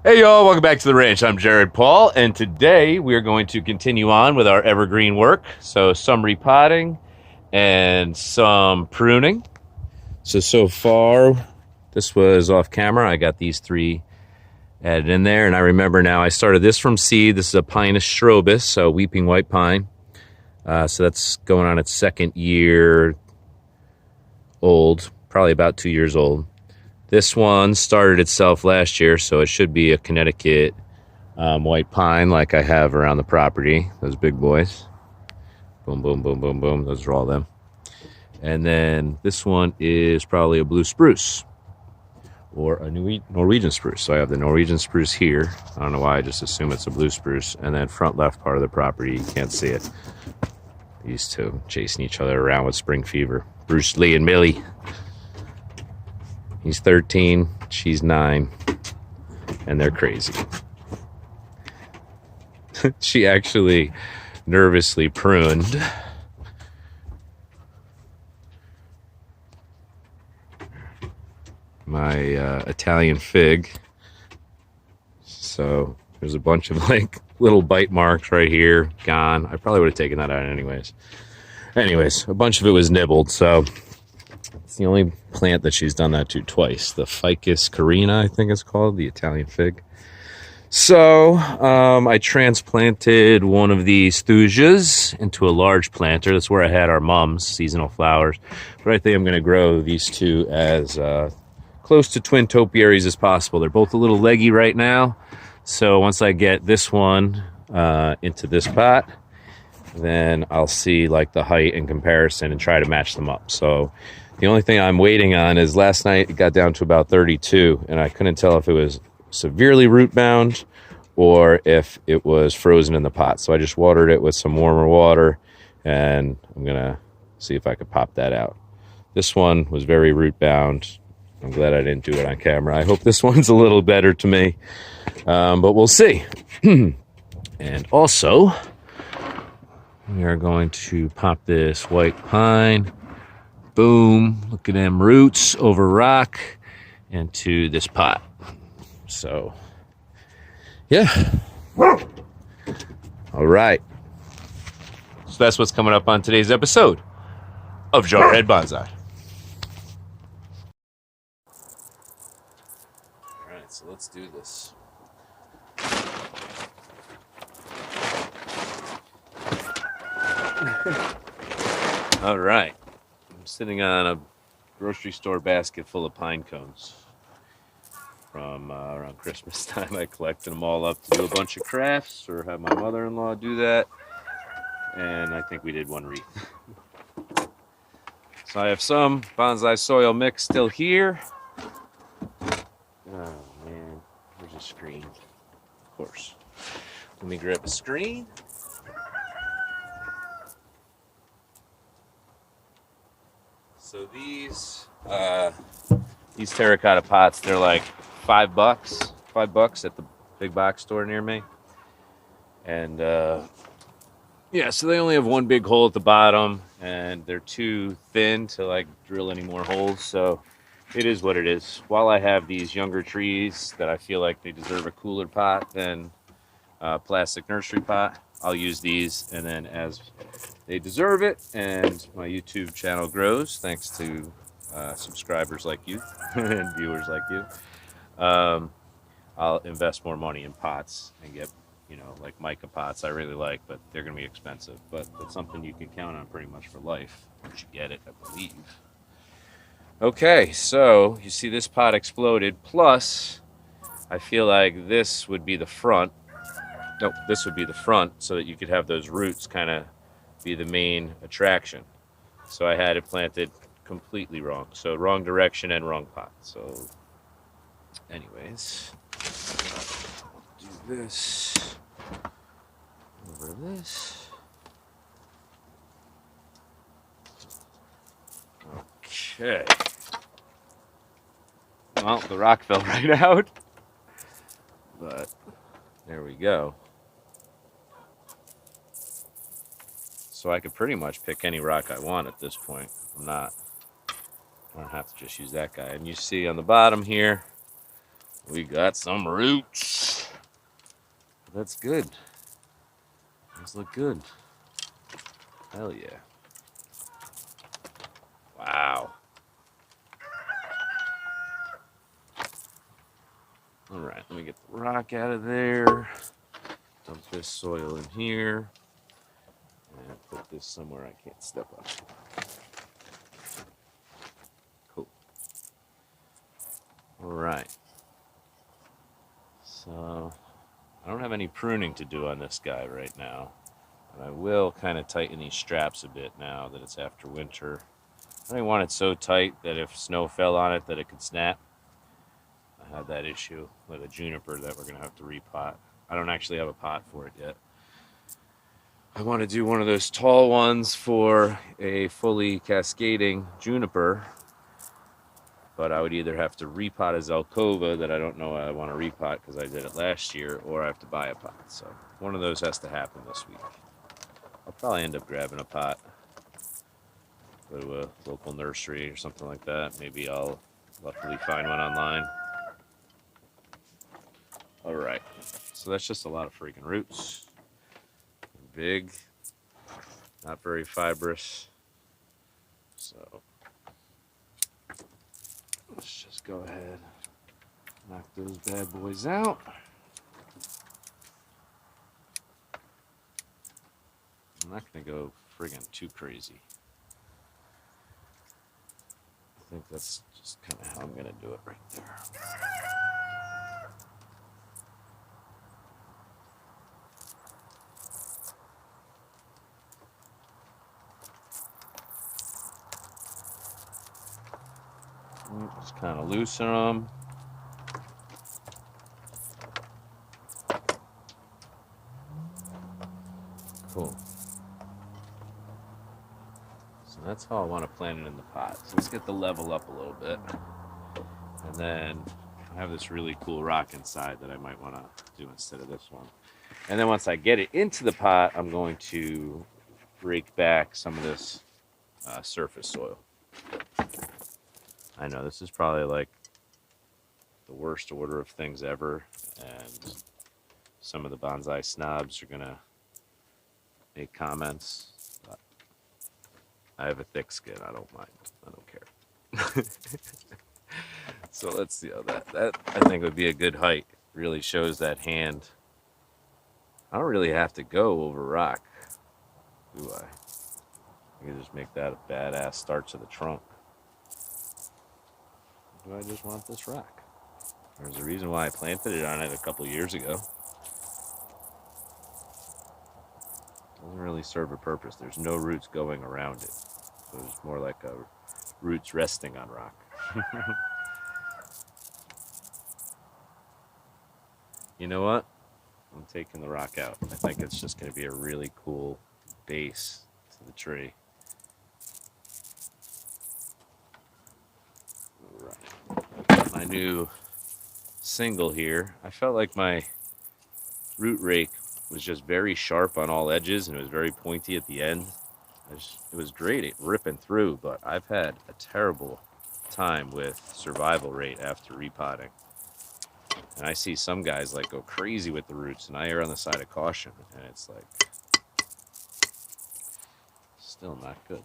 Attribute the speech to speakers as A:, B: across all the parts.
A: Hey y'all, welcome back to the ranch. I'm Jared Paul, and today we are going to continue on with our evergreen work. So some repotting and some pruning. So far, this was off camera. I got these three added in there, and I remember now I started this from seed. This is a Pinus strobus, so weeping white pine. So that's going on its second year old, probably about 2 years old. This one started itself last year, so it should be a Connecticut white pine like I have around the property. Those big boys. Boom, boom, boom, boom, boom. Those are all them. And then this one is probably a blue spruce or a Norwegian spruce. So I have the Norwegian spruce here. I don't know why, I just assume it's a blue spruce. And then front left part of the property, you can't see it. These two chasing each other around with spring fever. Bruce Lee and Millie. He's 13, she's 9, and they're crazy. She actually nervously pruned my Italian fig. So there's a bunch of like little bite marks right here, gone. I probably would have taken that out anyways. Anyways, a bunch of it was nibbled, so it's the only plant that she's done that to twice. The Ficus carina, I think it's called, the Italian fig. So I transplanted one of these thujas into a large planter. That's where I had our mum's seasonal flowers. But I think I'm going to grow these two as close to twin topiaries as possible. They're both a little leggy right now. So once I get this one into this pot, then I'll see like the height in comparison and try to match them up. So the only thing I'm waiting on is last night it got down to about 32, and I couldn't tell if it was severely root bound or if it was frozen in the pot. So I just watered it with some warmer water, and I'm going to see if I could pop that out. This one was very root bound. I'm glad I didn't do it on camera. I hope this one's a little better to me, but we'll see. And also, we are going to pop this white pine. Boom, look at them roots over rock into this pot. So, yeah. All right. So that's what's coming up on today's episode of Jarhead Bonsai. All right, so let's do this. All right. Sitting on a grocery store basket full of pine cones from around Christmas time. I collected them all up to do a bunch of crafts or have my mother-in-law do that, and I think we did one wreath. So I have some bonsai soil mix still here. Oh man, there's a screen. Of course. Let me grab a screen. So these terracotta pots, they're like $5 at the big box store near me. And yeah, so they only have one big hole at the bottom, and they're too thin to like drill any more holes. So it is what it is. While I have these younger trees that I feel like they deserve a cooler pot than a plastic nursery pot, I'll use these, and then as they deserve it and my YouTube channel grows, thanks to subscribers like you and viewers like you, I'll invest more money in pots and get, like mica pots I really like, but they're going to be expensive. But it's something you can count on pretty much for life once you get it, I believe. Okay, so you see this pot exploded, plus I feel like this would be the front. No, this would be the front so that you could have those roots kind of be the main attraction. So I had it planted completely wrong. So wrong direction and wrong pot. So anyways, do this over this. Okay. Well, the rock fell right out, but there we go. So I could pretty much pick any rock I want at this point. I don't have to just use that guy. And you see on the bottom here, We got some roots. That's good. Those look good. Hell yeah. Wow. All right, let me get the rock out of there. Dump this soil in here. And put this somewhere I can't step on. Cool. All right. So I don't have any pruning to do on this guy right now. But I will kind of tighten these straps a bit now that it's after winter. I don't want it so tight that if snow fell on it that it could snap. I had that issue with a juniper that we're going to have to repot. I don't actually have a pot for it yet. I want to do one of those tall ones for a fully cascading juniper, but I would either have to repot a Zelkova that I don't know I want to repot because I did it last year, or I have to buy a pot. So one of those has to happen this week. I'll probably end up grabbing a pot, go to a local nursery or something like that. Maybe I'll luckily find one online. All right, so that's just a lot of freaking roots. Big, not very fibrous. So let's just go ahead, knock those bad boys out. I'm not gonna go friggin' too crazy. I think that's just kind of how I'm gonna do it right there. Just kind of loosen them. Cool. So that's how I want to plant it in the pot. So let's get the level up a little bit. And then I have this really cool rock inside that I might want to do instead of this one. And then once I get it into the pot, I'm going to rake back some of this surface soil. I know this is probably like the worst order of things ever, and some of the bonsai snobs are gonna make comments, but I have a thick skin. I don't mind. I don't care. So let's see how that I think would be a good height. Really shows that hand. I don't really have to go over rock, do I? I can just make that a badass start to the trunk. Do I just want this rock? There's a reason why I planted it on it a couple years ago. Doesn't really serve a purpose. There's no roots going around it. So it's more like a roots resting on rock. You know what? I'm taking the rock out. I think it's just going to be a really cool base to the tree. All right. My new single here. I felt like my root rake was just very sharp on all edges and it was very pointy at the end. It was great at ripping through, but I've had a terrible time with survival rate after repotting. And I see some guys like go crazy with the roots, and I err on the side of caution, and it's like still not good.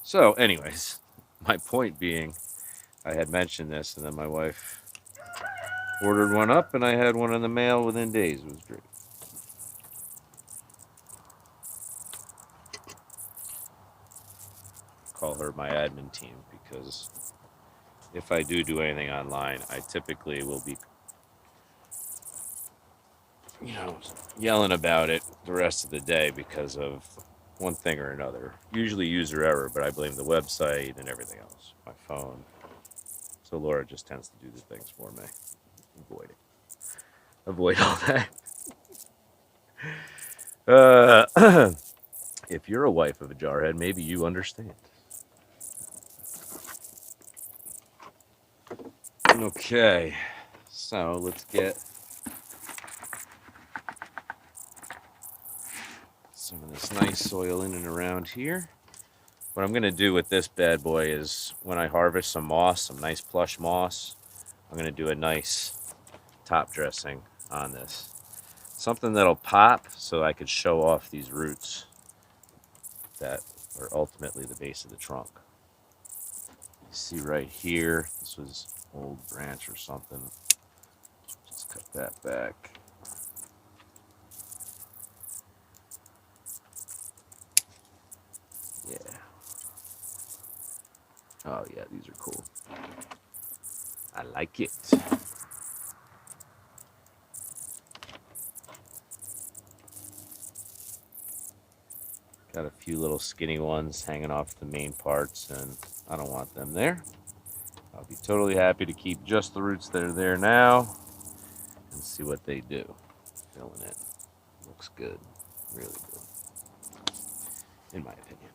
A: So anyways, my point being, I had mentioned this, and then my wife ordered one up, and I had one in the mail within days. It was great. Call her my admin team, because if I do anything online, I typically will be, yelling about it the rest of the day because of one thing or another. Usually user error, but I blame the website and everything else. My phone. So Laura just tends to do the things for me. Avoid it. Avoid all that. If you're a wife of a jarhead, maybe you understand. Okay, so let's get some of this nice soil in and around here. what I'm going to do with this bad boy is when I harvest some moss, some nice plush moss, I'm going to do a nice top dressing on this. Something that'll pop so I could show off these roots that are ultimately the base of the trunk. You see right here, this was old branch or something. Just cut that back. Yeah. Oh yeah, these are cool. I like it. Got a few little skinny ones hanging off the main parts, and I don't want them there. I'll be totally happy to keep just the roots that are there now and see what they do. Filling it. Looks good. Really good. In my opinion.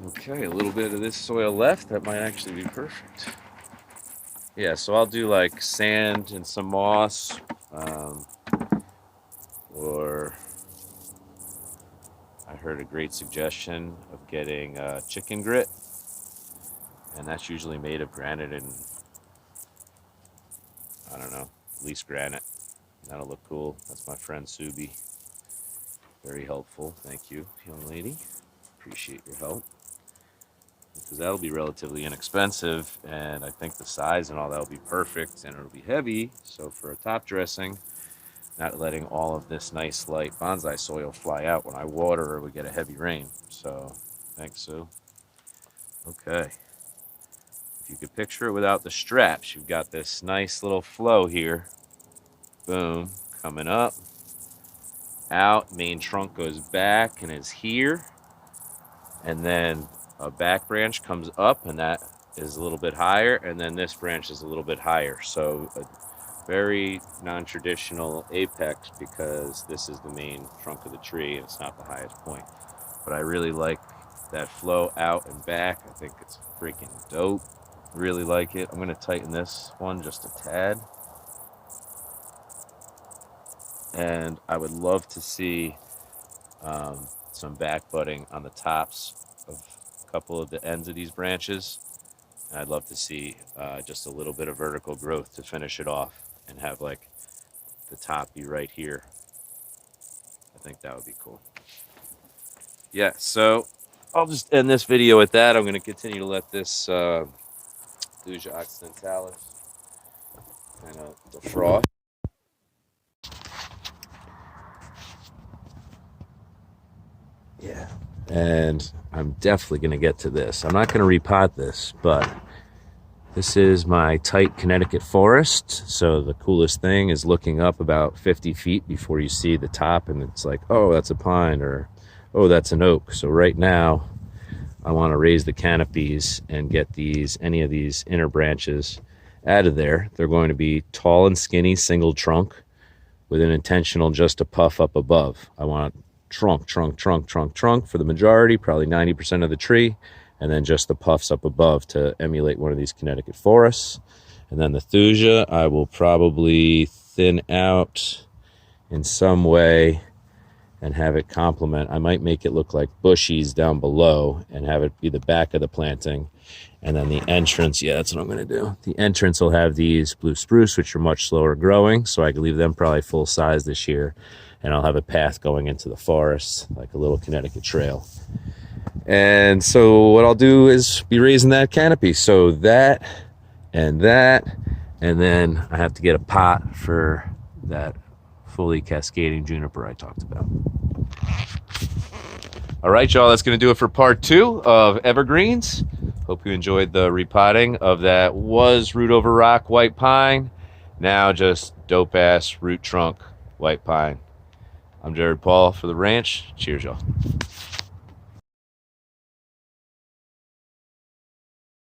A: Okay, a little bit of this soil left. That might actually be perfect. Yeah, so I'll do like sand and some moss, or I heard a great suggestion of getting chicken grit, and that's usually made of granite and, I don't know, at least granite. That'll look cool. That's my friend Subi. Very helpful. Thank you, young lady. Appreciate your help. Because that'll be relatively inexpensive, and I think the size and all that will be perfect, and it'll be heavy. So for a top dressing, not letting all of this nice light bonsai soil fly out when I water or we get a heavy rain. So thanks, Sue. Okay. If you could picture it without the straps, you've got this nice little flow here. Boom, coming up, out, main trunk goes back and is here. And then a back branch comes up, and that is a little bit higher, and then this branch is a little bit higher. So a very non-traditional apex, because this is the main trunk of the tree and it's not the highest point. But I really like that flow out and back. I think it's freaking dope. Really like it. I'm going to tighten this one just a tad. And I would love to see some back budding on the tops of a couple of the ends of these branches. And I'd love to see just a little bit of vertical growth to finish it off and have like the top be right here. I think that would be cool. Yeah, so I'll just end this video with that. I'm going to continue to let this Thuja occidentalis kind of defrost. Yeah, and I'm definitely going to get to this. I'm not going to repot this, but this is my tight Connecticut forest. So the coolest thing is looking up about 50 feet before you see the top, and it's like, oh, that's a pine, or oh, that's an oak. So right now, I want to raise the canopies and get any of these inner branches out of there. They're going to be tall and skinny, single trunk, with an intentional just to puff up above. I want trunk, trunk, trunk, trunk, trunk for the majority, probably 90% of the tree, and then just the puffs up above to emulate one of these Connecticut forests. And then the Thuja, I will probably thin out in some way and have it complement. I might make it look like bushies down below and have it be the back of the planting. And then the entrance, yeah, that's what I'm going to do. The entrance will have these blue spruce, which are much slower growing, so I can leave them probably full size this year. And I'll have a path going into the forest, like a little Connecticut trail. And so what I'll do is be raising that canopy. So that, and then I have to get a pot for that fully cascading juniper I talked about. All right, y'all, that's going to do it for part 2 of Evergreens. Hope you enjoyed the repotting of that was root over rock white pine, now just dope-ass root trunk white pine. I'm Jared Paul for The Ranch. Cheers, y'all.